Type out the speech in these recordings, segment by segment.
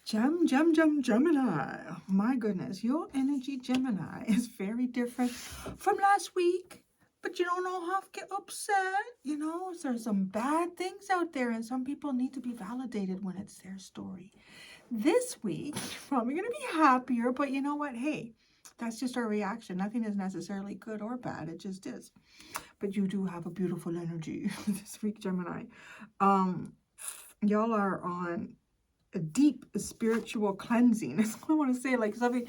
Gemini. My goodness, your energy, Gemini, is very different from last week. But you don't have to get upset. You know, there's some bad things out there, and some people need to be validated when it's their story. This week, you're probably going to be happier, but you know what? Hey, that's just our reaction. Nothing is necessarily good or bad. It just is. But you do have a beautiful energy this week, Gemini. Y'all are on a deep spiritual cleansing. That's what I want to say, like something,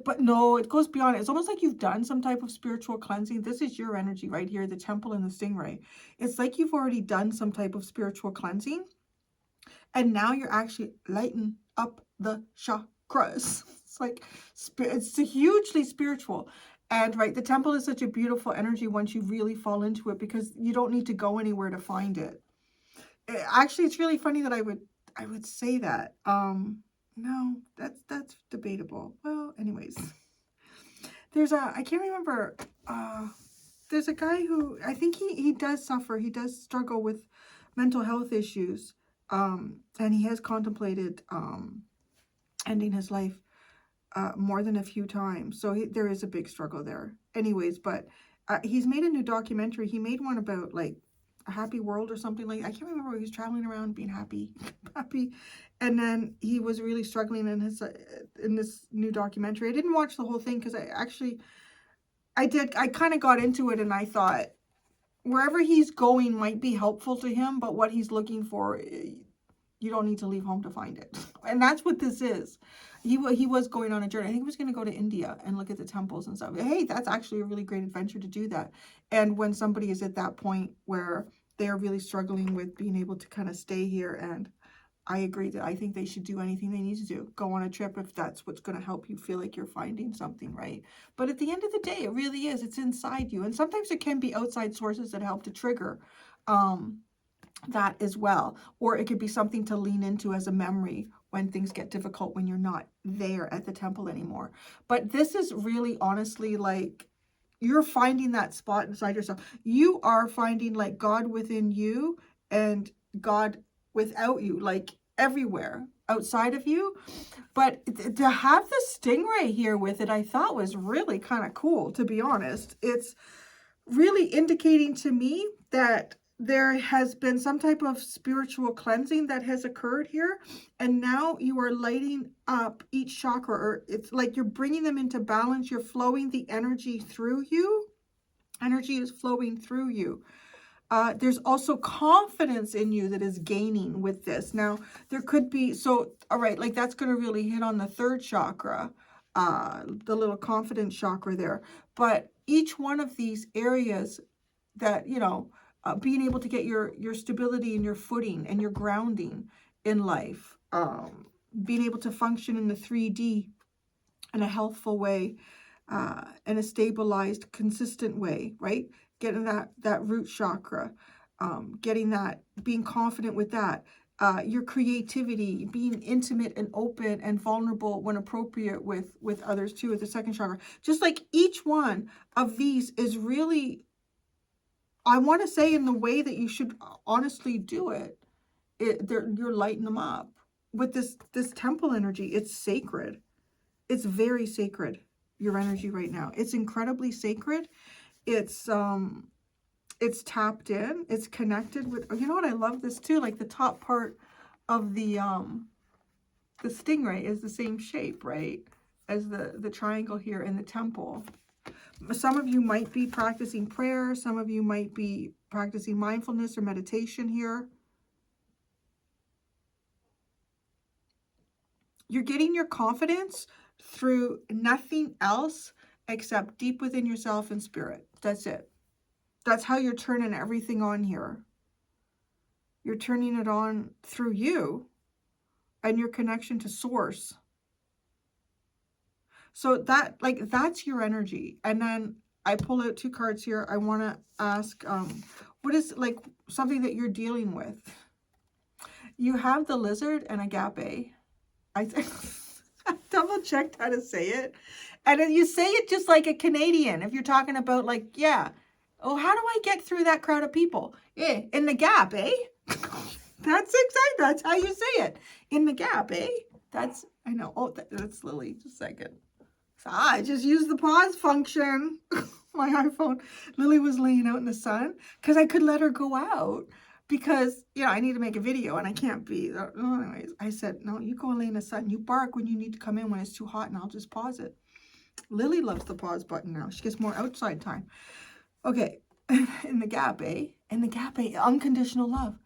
but no, it goes beyond it. It's almost like you've done some type of spiritual cleansing. This is your energy right here, the temple and the stingray. It's like you've already done some type of spiritual cleansing, and now you're actually lighting up the chakras. It's like, it's hugely spiritual. And right, the temple is such a beautiful energy once you really fall into it, because you don't need to go anywhere to find it. Actually, it's really funny that I would say that. No, that's debatable. Well, anyways, there's I can't remember, there's a guy who, I think he does suffer, he does struggle with mental health issues, and he has contemplated ending his life more than a few times. So there is a big struggle there. Anyways, but he's made a new documentary. He made one about like a happy world or something, like, I can't remember. He was traveling around being happy, and then he was really struggling in his in this new documentary. I didn't watch the whole thing because I kind of got into it, and I thought wherever he's going might be helpful to him, but what he's looking for, you don't need to leave home to find it. And that's what this is. He was going on a journey. I think he was going to go to India and look at the temples and stuff. Hey, that's actually a really great adventure to do that. And when somebody is at that point where they're really struggling with being able to kind of stay here, and I agree that I think they should do anything they need to do. Go on a trip if that's what's going to help you feel like you're finding something, right? But at the end of the day, it really is. It's inside you. And sometimes it can be outside sources that help to trigger that as well. Or it could be something to lean into as a memory when things get difficult, when you're not there at the temple anymore. But this is really honestly like you're finding that spot inside yourself. You are finding like God within you and God without you, like everywhere outside of you. But to have the stingray here with it, I thought was really kind of cool, to be honest. It's really indicating to me that there has been some type of spiritual cleansing that has occurred here, and now you are lighting up each chakra, or it's like you're bringing them into balance. You're flowing the energy through you. Energy is flowing through you. There's also confidence in you that is gaining with this. Now, there could be, so, all right, like that's going to really hit on the third chakra, the little confidence chakra there. But each one of these areas that, you know, being able to get your stability and your footing and your grounding in life, being able to function in the 3D in a healthful way, in a stabilized, consistent way, right? Getting that root chakra, getting that, being confident with that, your creativity, being intimate and open and vulnerable when appropriate with others too, with the second chakra. Just like each one of these is really, I want to say, in the way that you should honestly do it, you're lighting them up with this temple energy. It's sacred. It's very sacred, your energy right now. It's incredibly sacred. It's tapped in. It's connected with, you know what, I love this too, like the top part of the stingray is the same shape, right, as the triangle here in the temple. Some of you might be practicing prayer. Some of you might be practicing mindfulness or meditation here. You're getting your confidence through nothing else except deep within yourself and spirit. That's it. That's how you're turning everything on here. You're turning it on through you and your connection to source. So that's your energy. And then I pull out two cards here. I want to ask, what is like something that you're dealing with? You have the lizard and agape. I double checked how to say it. And then you say it just like a Canadian. If you're talking about like, yeah, oh, how do I get through that crowd of people? Yeah, in the gap, eh? That's exactly, that's how you say it. In the gap, eh? I know. Oh, that's Lily. Just a second. So I just used the pause function. My iPhone. Lily was laying out in the sun because I could let her go out because, I need to make a video and I can't be. Anyways, I said, no, you go and lay in the sun. You bark when you need to come in when it's too hot and I'll just pause it. Lily loves the pause button now. She gets more outside time. Okay. In the gap, eh? In the gap, eh? Unconditional love.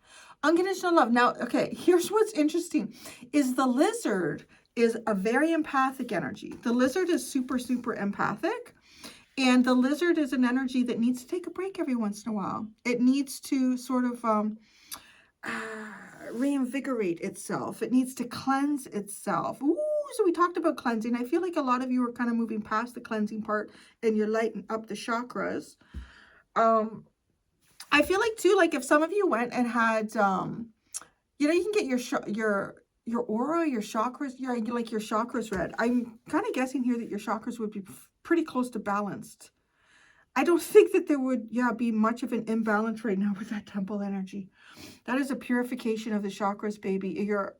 Unconditional love. Now, okay, here's what's interesting is the lizard is a very empathic energy. The lizard is super, super empathic. And the lizard is an energy that needs to take a break every once in a while. It needs to sort of reinvigorate itself. It needs to cleanse itself. Ooh, so we talked about cleansing. I feel like a lot of you are kind of moving past the cleansing part and you're lighting up the chakras. I feel like too, like if some of you went and had, you can get your aura, your chakras, your chakras read. I'm kind of guessing here that your chakras would be pretty close to balanced. I don't think that there would, be much of an imbalance right now with that temple energy. That is a purification of the chakras, baby. Your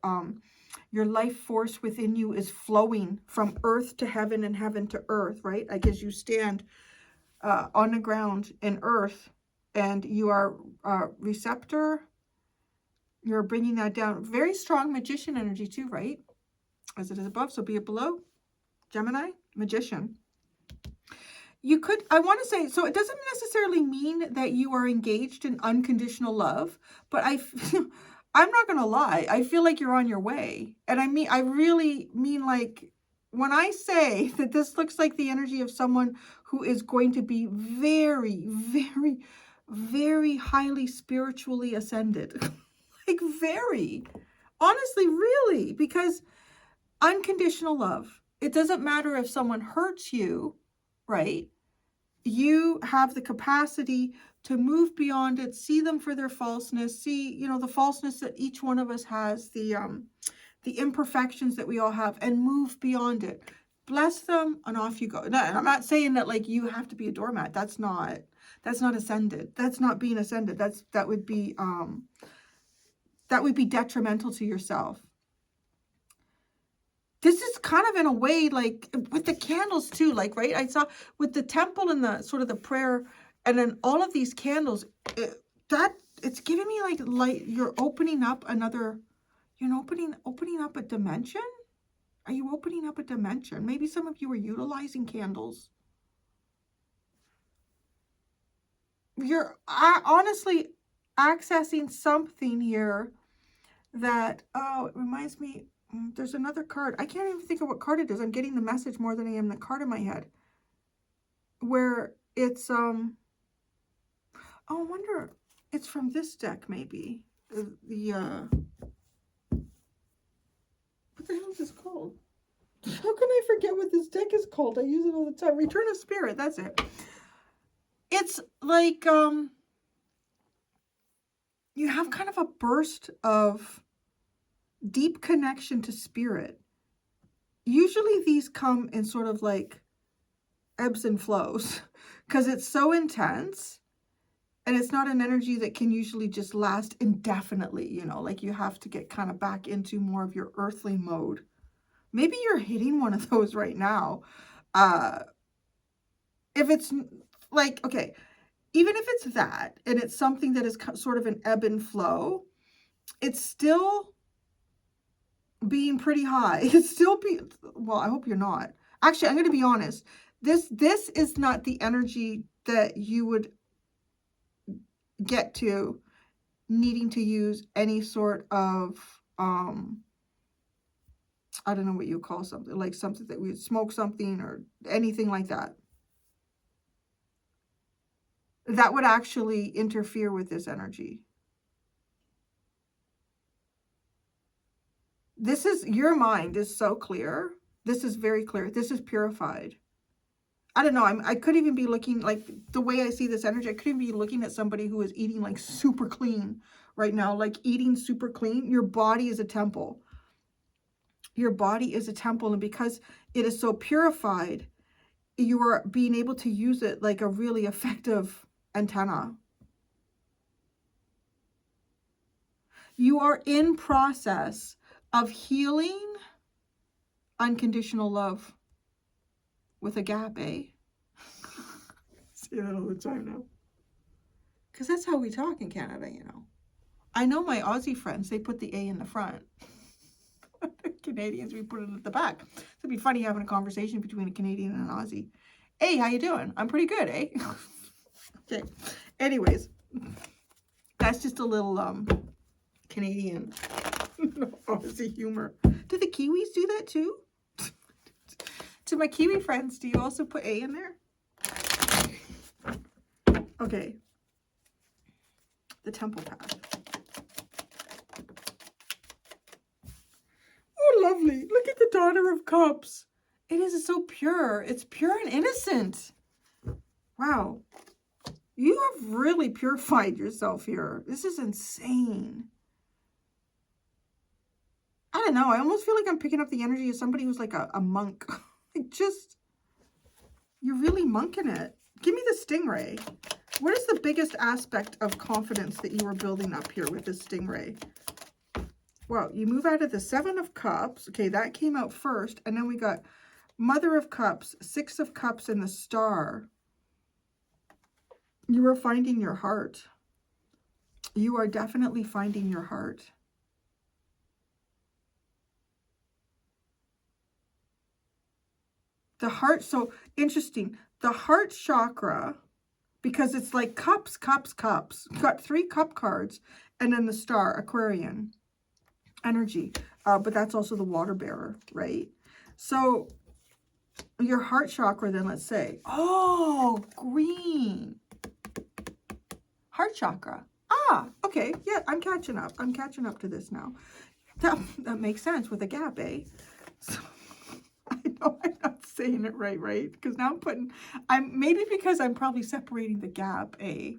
life force within you is flowing from earth to heaven and heaven to earth, right? Like as you stand on the ground in earth and you are receptor, you're bringing that down. Very strong magician energy too, right? As it is above, so be it below. Gemini, magician. You could, I want to say, so it doesn't necessarily mean that you are engaged in unconditional love, but I'm not going to lie. I feel like you're on your way. And I really mean like, when I say that this looks like the energy of someone who is going to be very, very, very highly spiritually ascended, like very, honestly, really, because unconditional love, it doesn't matter if someone hurts you, right? You have the capacity to move beyond it, see them for their falseness, see, the falseness that each one of us has, the imperfections that we all have, and move beyond it. Bless them and off you go. Now, I'm not saying that like you have to be a doormat. That's not ascended. That's not being ascended. That would be detrimental to yourself. This is kind of in a way like with the candles too, like, right? I saw with the temple and the sort of the prayer and then all of these candles, it's giving me like light. You're opening up another, opening up a dimension. Are you opening up a dimension? Maybe some of you are utilizing candles. You're honestly accessing something here that, it reminds me, there's another card. I can't even think of what card it is. I'm getting the message more than I am the card in my head. Where it's, I wonder, it's from this deck maybe. What the hell is this called? How can I forget what this deck is called? I use it all the time. Return of Spirit, that's it. It's like, you have kind of a burst of deep connection to spirit. Usually these come in sort of like ebbs and flows because it's so intense and it's not an energy that can usually just last indefinitely, like you have to get kind of back into more of your earthly mode. Maybe you're hitting one of those right now. If it's like, okay, even if it's that and it's something that is sort of an ebb and flow, it's still being pretty high. It's still well, I hope you're not. Actually, I'm going to be honest. This is not the energy that you would get to needing to use any sort of, I don't know what you call something, like something that we would smoke something or anything like that. That would actually interfere with this energy. This is, your mind is so clear. This is very clear. This is purified. I don't know. I could even be looking, like the way I see this energy, I could even be looking at somebody who is eating like super clean right now, like eating super clean. Your body is a temple. Your body is a temple. And because it is so purified, you are being able to use it like a really effective antenna. You are in process of healing unconditional love with a gap, eh? Say that all the time now. Because that's how we talk in Canada, you know. I know my Aussie friends, they put the A in the front. Canadians, we put it at the back. It'd be funny having a conversation between a Canadian and an Aussie. Hey, how you doing? I'm pretty good, eh? Okay. Anyways, that's just a little Canadian Aussie humor. Do the Kiwis do that too? To my Kiwi friends, do you also put A in there? Okay. The temple path. Oh, lovely. Look at the Daughter of Cups. It is so pure. It's pure and innocent. Wow. You have really purified yourself here. This is insane. I don't know. I almost feel like I'm picking up the energy of somebody who's like a monk. You're really monking it. Give me the stingray. What is the biggest aspect of confidence that you were building up here with this stingray? Well, you move out of the 7 of Cups. Okay, that came out first. And then we got Mother of Cups, 6 of Cups, and the Star. You are finding your heart. You are definitely finding your heart. The heart, so interesting. The heart chakra, because it's like cups, cups, cups. You've got 3 cup cards, and then the Star, Aquarian energy. But that's also the water bearer, right? So your heart chakra, then let's say, oh, green. Heart chakra. Ah, okay. Yeah, I'm catching up. I'm catching up to this now. That makes sense with a gap, eh? So, I know I'm not saying it right? Because now maybe because I'm probably separating the gap, eh?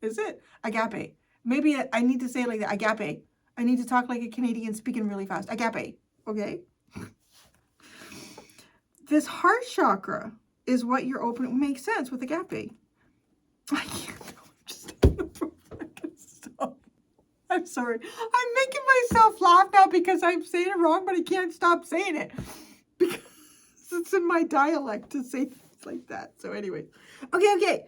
Is it? Agape. Maybe I need to say it like that. Agape. I need to talk like a Canadian speaking really fast. Agape. Okay? This heart chakra is what you're opening. Makes sense with agape. I can't. I'm sorry. I'm making myself laugh now because I'm saying it wrong, but I can't stop saying it. Because it's in my dialect to say things like that. So anyway. Okay.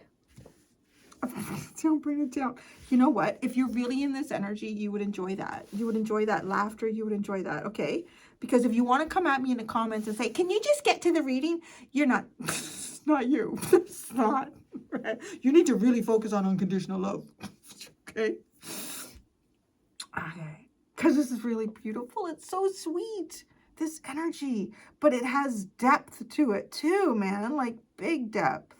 Don't bring it down. You know what? If you're really in this energy, you would enjoy that. You would enjoy that laughter. You would enjoy that, okay? Because if you want to come at me in the comments and say, can you just get to the reading? You're not. It's not you. It's not. Right? You need to really focus on unconditional love. Okay? Okay. Because this is really beautiful. It's so sweet. This energy. But it has depth to it too, man. Like big depth.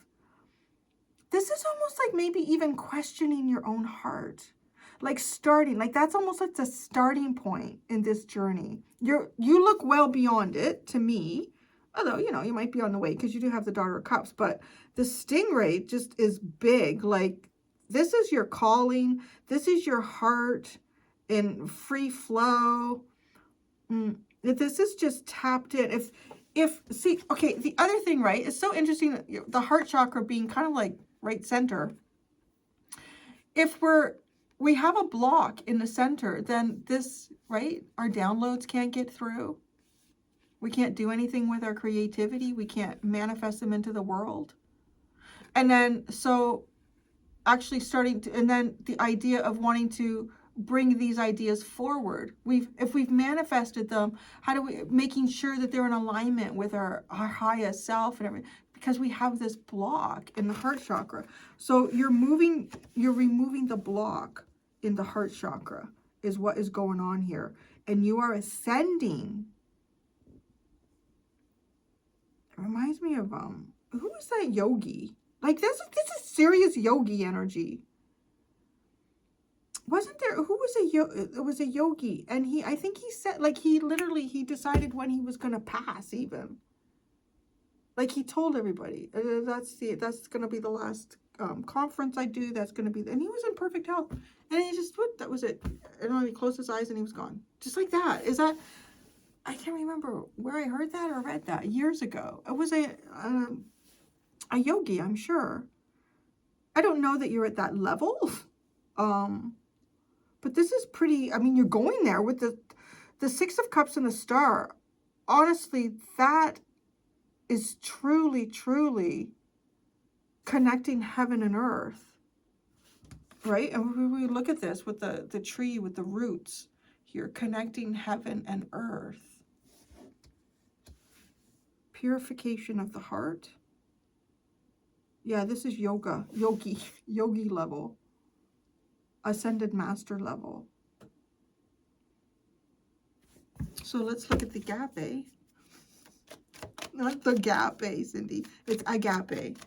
This is almost like maybe even questioning your own heart. Like starting, like that's almost like the starting point in this journey. You look well beyond it to me. Although, you know, you might be on the way because you do have the Daughter of Cups. But the stingray just is big. Like this is your calling. This is your heart in free flow. This is just tapped in. See, okay, the other thing, right, it's so interesting, the heart chakra being kind of like right center. If we have a block in the center, then this, right, our downloads can't get through. We can't do anything with our creativity. We can't manifest them into the world. And then, so actually and then the idea of wanting to bring these ideas forward. If we've manifested them, making sure that they're in alignment with our highest self and everything, because we have this block in the heart chakra. So you're removing the block in the heart chakra is what is going on here. And you are ascending. It reminds me of, who is that Yogi? Like this is serious Yogi energy. Wasn't there, it was a Yogi, and I think he said, like, he decided when he was going to pass even. Like, he told everybody, that's going to be the last conference I do, that's going to be, and he was in perfect health, and he just, that was it, and he closed his eyes and he was gone. Just like that. I can't remember where I heard that or read that years ago. It was a Yogi, I'm sure. I don't know that you're at that level, but this is pretty, I mean, you're going there with the 6 of Cups and the Star. honestly, that is truly, truly connecting heaven and earth, right? And when we look at this with the tree, with the roots here, connecting heaven and earth. Purification of the heart. Yeah, this is yogi level. Ascended master level. So let's look at the agape. Not the agape, Cindy. It's agape.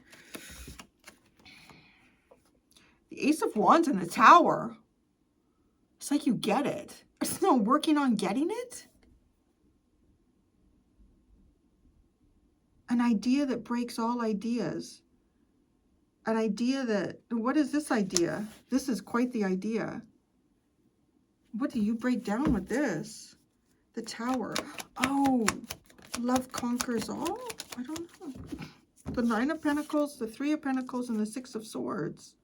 The Ace of Wands in the Tower. It's like you get it. It's no working on getting it. An idea that breaks all ideas. An idea that, what is this idea? This is quite the idea. What do you break down with this? The Tower. Oh, love conquers all? I don't know. The Nine of Pentacles, the Three of Pentacles, and the Six of Swords.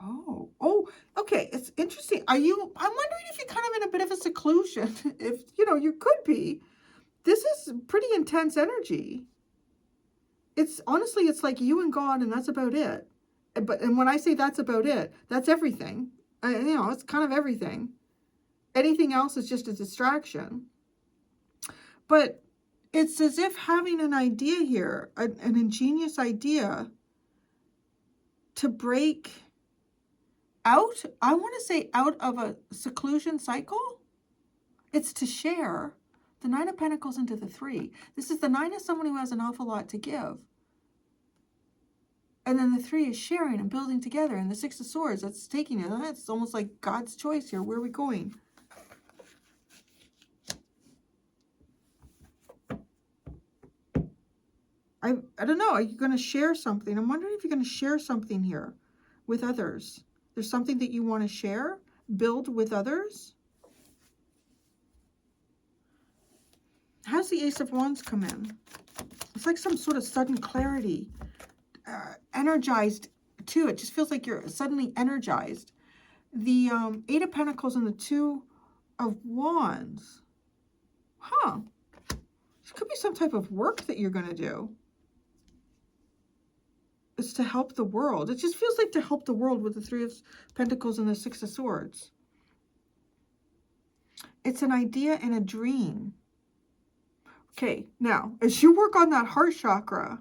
Oh, okay. It's interesting. I'm wondering if you're kind of in a bit of a seclusion. If, you could be. This is pretty intense energy. It's honestly, it's like you and God, and that's about it. And when I say that's about it, that's everything. It's kind of everything. Anything else is just a distraction. But it's as if having an idea here, an ingenious idea to break out, I want to say out of a seclusion cycle. It's to share the Nine of Pentacles into the Three. This is the Nine of someone who has an awful lot to give. And then the Three is sharing and building together. And the Six of Swords, that's taking it. It's almost like God's choice here. Where are we going? I don't know. Are you going to share something? I'm wondering if you're going to share something here with others. There's something that you want to share, build with others. How's the Ace of Wands come in? It's like some sort of sudden clarity. Energized too. It just feels like you're suddenly energized. The Eight of Pentacles and the Two of Wands. Huh. This could be some type of work that you're going to do. It's to help the world. It just feels like to help the world with the Three of Pentacles and the Six of Swords. It's an idea and a dream. Okay, now, as you work on that heart chakra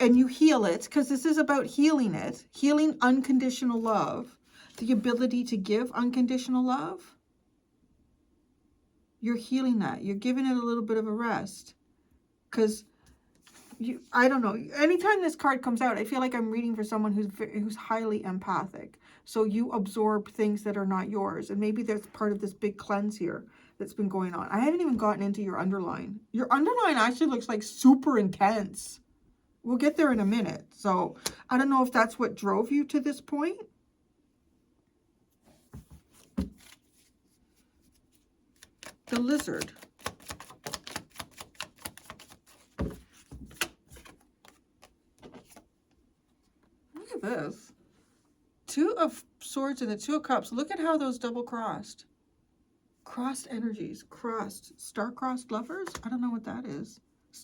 and you heal it, because this is about healing it, healing unconditional love, the ability to give unconditional love, you're healing that. You're giving it a little bit of a rest. Because I don't know. Anytime this card comes out, I feel like I'm reading for someone who's highly empathic. So you absorb things that are not yours. And maybe that's part of this big cleanse here that's been going on. I haven't even gotten into your underline. Your underline actually looks like super intense. We'll get there in a minute. So I don't know if that's what drove you to this point. The Lizard. This Two of Swords and the Two of Cups. Look at how those double crossed energies, star-crossed lovers. I don't know what that is.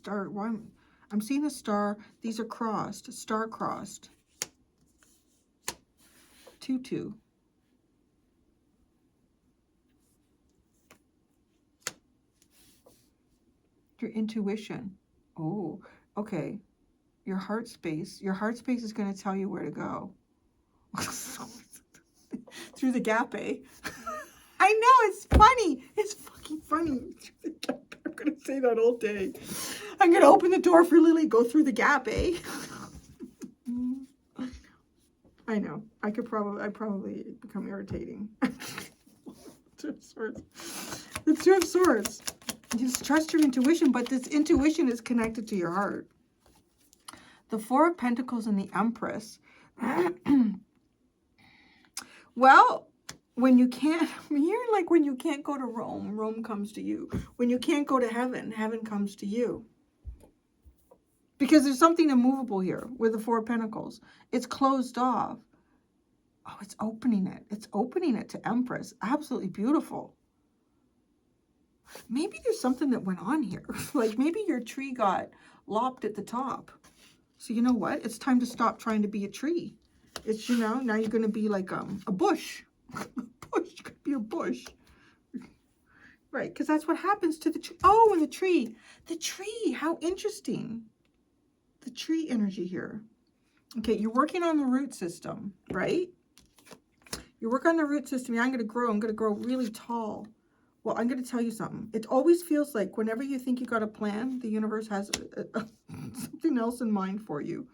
I'm seeing a star. These are crossed, star-crossed. 2-2. Your intuition. Oh, okay. Your heart space. Your heart space is going to tell you where to go. Through the gap, eh? I know, it's funny. It's fucking funny. I'm going to say that all day. I'm going to open the door for Lily, go through the gap, eh? I know. I probably become irritating. Two of Swords. The Two of Swords. Just trust your intuition, but this intuition is connected to your heart. The Four of Pentacles and the Empress. Well, when you can't, you're like when you can't go to Rome, Rome comes to you. When you can't go to heaven, heaven comes to you. Because there's something immovable here with the Four of Pentacles. It's closed off. Oh, it's opening it. It's opening it to Empress. Absolutely beautiful. maybe there's something that went on here. Like maybe your tree got lopped at the top. So you know what? It's time to stop trying to be a tree. It's, you know, now you're going to be like a bush. A bush. You could be a bush. Right, because that's what happens to the tree. Oh, and the tree. The tree. How interesting. The tree energy here. Okay, you're working on the root system, right? You work on the root system. Yeah, I'm going to grow. I'm going to grow really tall. Well, I'm going to tell you something. It always feels like whenever you think you got a plan, the universe has something else in mind for you.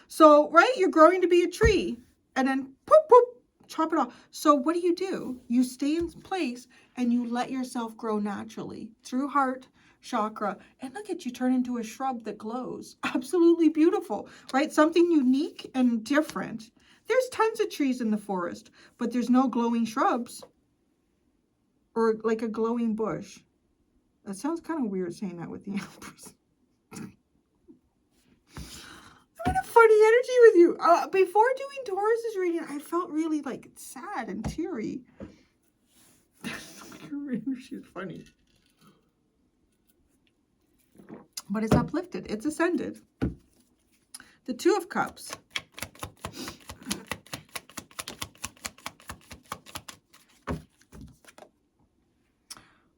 So, right, you're growing to be a tree. And then, poop, poop, chop it off. So what do? You stay in place and you let yourself grow naturally through heart chakra. And look at you turn into a shrub that glows. Absolutely beautiful, right? Something unique and different. There's tons of trees in the forest, but there's no glowing shrubs or like a glowing bush. That sounds kind of weird saying that with the Empress. I'm in a funny energy with you. Before doing Taurus's reading, I felt really like sad and teary. She's funny. But it's uplifted. It's ascended. The Two of Cups.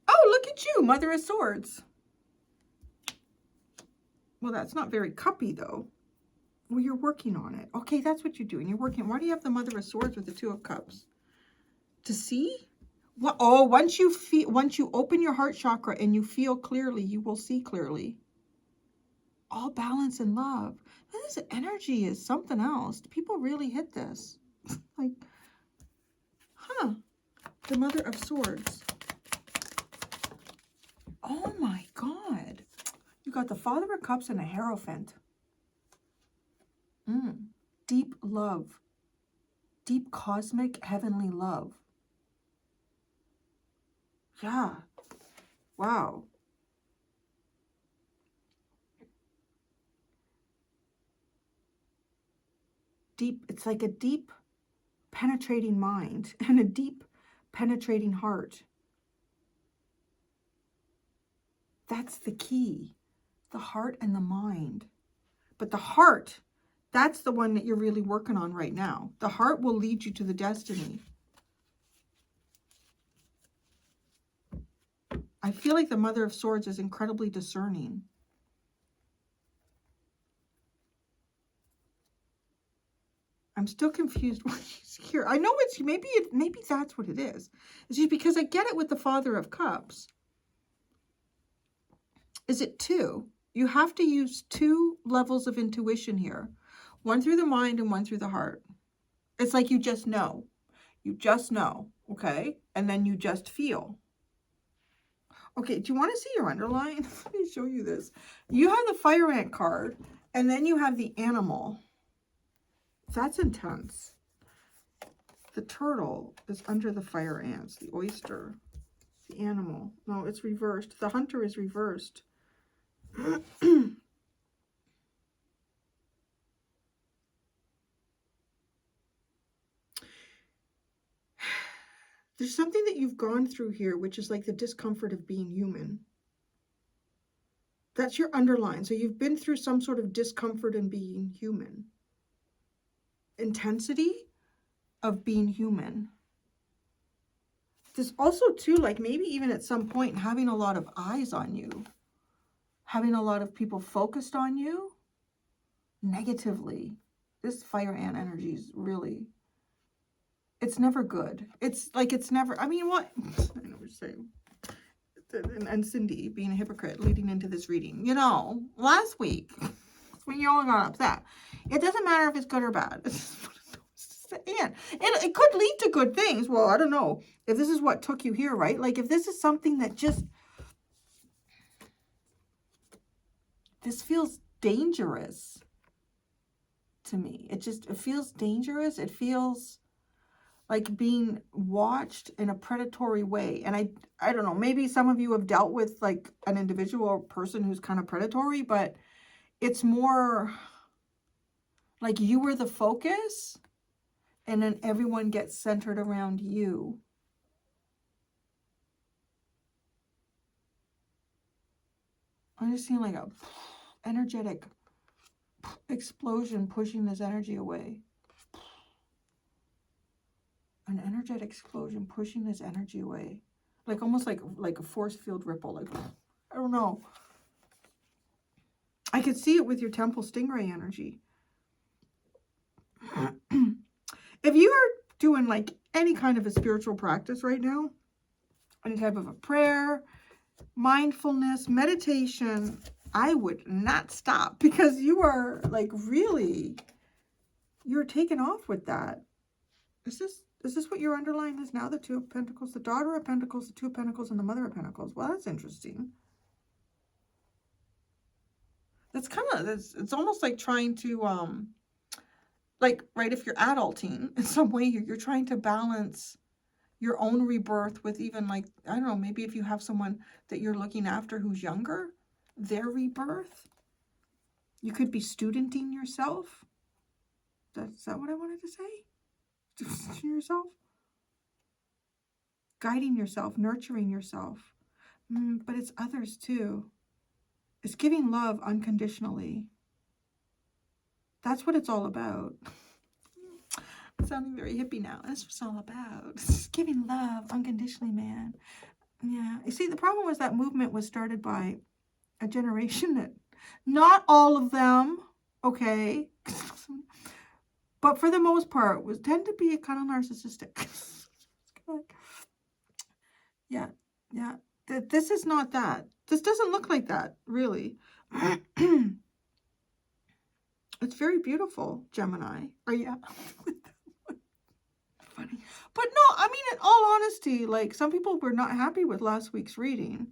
Oh, look at you, Mother of Swords. Well, that's not very cuppy, though. Well, you're working on it. Okay, that's what you're doing. You're working. Why do you have the Mother of Swords with the Two of Cups? To see? What? Oh, once you open your heart chakra and you feel clearly, you will see clearly. All balance and love. This energy is something else. People really hit this. Like, huh? The Mother of Swords. Oh my God. You got the Father of Cups and a Hierophant. Deep love. Deep cosmic heavenly love. Yeah. Wow. Deep, it's like a deep penetrating mind and a deep penetrating heart. That's the key. The heart and the mind. But the heart, that's the one that you're really working on right now. The heart will lead you to the destiny. I feel like the Mother of Swords is incredibly discerning. I'm still confused why she's here. I know it's maybe that's what it is. It's just because I get it with the Father of Cups. Is it two? You have to use two levels of intuition here. One through the mind and one through the heart. It's like you just know. You just know, okay? And then you just feel. Okay, do you want to see your underline? Let me show you this. You have the fire ant card, and then you have the animal. That's intense. The turtle is under the fire ants, the oyster, the animal. No, it's reversed. The hunter is reversed. There's something that you've gone through here, which is like the discomfort of being human. That's your underline. So you've been through some sort of discomfort in being human. Intensity of being human. There's also too, like maybe even at some point having a lot of eyes on you. Having a lot of people focused on you negatively. This fire ant energy is really, it's never good. It's like, it's never, I mean, what? I know what you're saying. And Cindy being a hypocrite leading into this reading. You know, last week, when you all got upset, it doesn't matter if it's good or bad. It's just an ant. It could lead to good things. Well, I don't know. If this is what took you here, right? Like, if this is something that just, this feels dangerous to me. It feels dangerous. It feels like being watched in a predatory way. And I don't know, maybe some of you have dealt with like an individual or person who's kind of predatory, but it's more like you were the focus and then everyone gets centered around you. I'm just seeing like a energetic explosion pushing this energy away. An energetic explosion pushing this energy away. Like almost like a force field ripple. Like, I don't know. I could see it with your temple stingray energy. If you are doing like any kind of a spiritual practice right now, any type of a prayer, mindfulness, meditation, I would not stop, because you are like really, you're taking off with that. Is this what your underlying is now? The Two of Pentacles, the Daughter of Pentacles, the Two of Pentacles, and the Mother of Pentacles. Well, that's interesting. That's kind of, it's almost like trying to, like, right, if you're adulting in some way, you're trying to balance your own rebirth with even like, I don't know, maybe if you have someone that you're looking after who's younger, their rebirth. You could be studenting yourself. Is that what I wanted to say? Studenting yourself? Guiding yourself, nurturing yourself. But it's others too. It's giving love unconditionally. That's what it's all about. I'm sounding very hippie now. That's what it's all about. It's giving love unconditionally, man. Yeah. You see, the problem was that movement was started by a generation that, not all of them, okay, but for the most part, tend to be kind of narcissistic. Yeah. This is not that. This doesn't look like that, really. It's very beautiful, Gemini. Are you? Funny. But no, I mean, in all honesty, like, some people were not happy with last week's reading.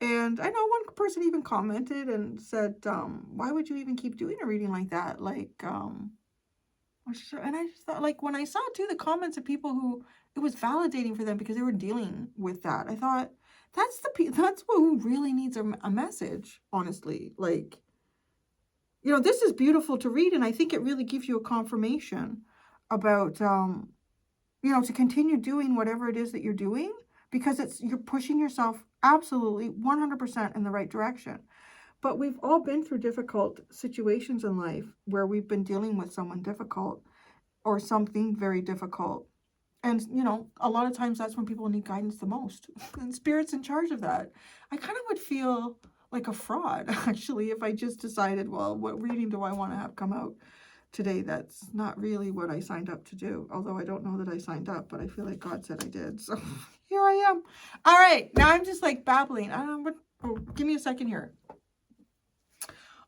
And I know one person even commented and said, why would you even keep doing a reading like that? Like, and I just thought, like, when I saw, too, the comments of people who, it was validating for them because they were dealing with that. I thought, that's who really needs a message, honestly. Like, you know, this is beautiful to read, and I think it really gives you a confirmation about, you know, to continue doing whatever it is that you're doing, because you're pushing yourself absolutely 100% in the right direction. But we've all been through difficult situations in life where we've been dealing with someone difficult or something very difficult. And, you know, a lot of times that's when people need guidance the most. And Spirit's in charge of that. I kind of would feel like a fraud, actually, if I just decided, well, what reading do I want to have come out today? That's not really what I signed up to do. Although I don't know that I signed up, but I feel like God said I did. So here I am. All right. Now I'm just like babbling. I don't know what, oh, give me a second here.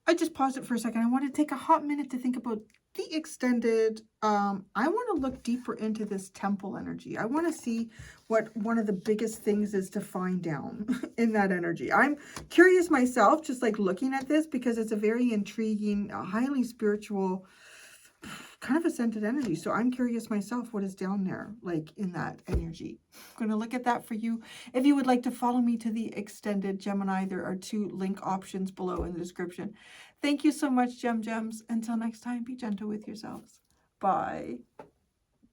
I just paused it for a second. I want to take a hot minute to think about the extended. I want to look deeper into this temple energy. I want to see what one of the biggest things is to find down in that energy. I'm curious myself, just like looking at this, because it's a very intriguing, highly spiritual, kind of ascended energy. So I'm curious myself what is down there, like in that energy. I'm going to look at that for you. If you would like to follow me to the extended Gemini, there are 2 link options below in the description. Thank you so much, Gems. Until next time, be gentle with yourselves. Bye.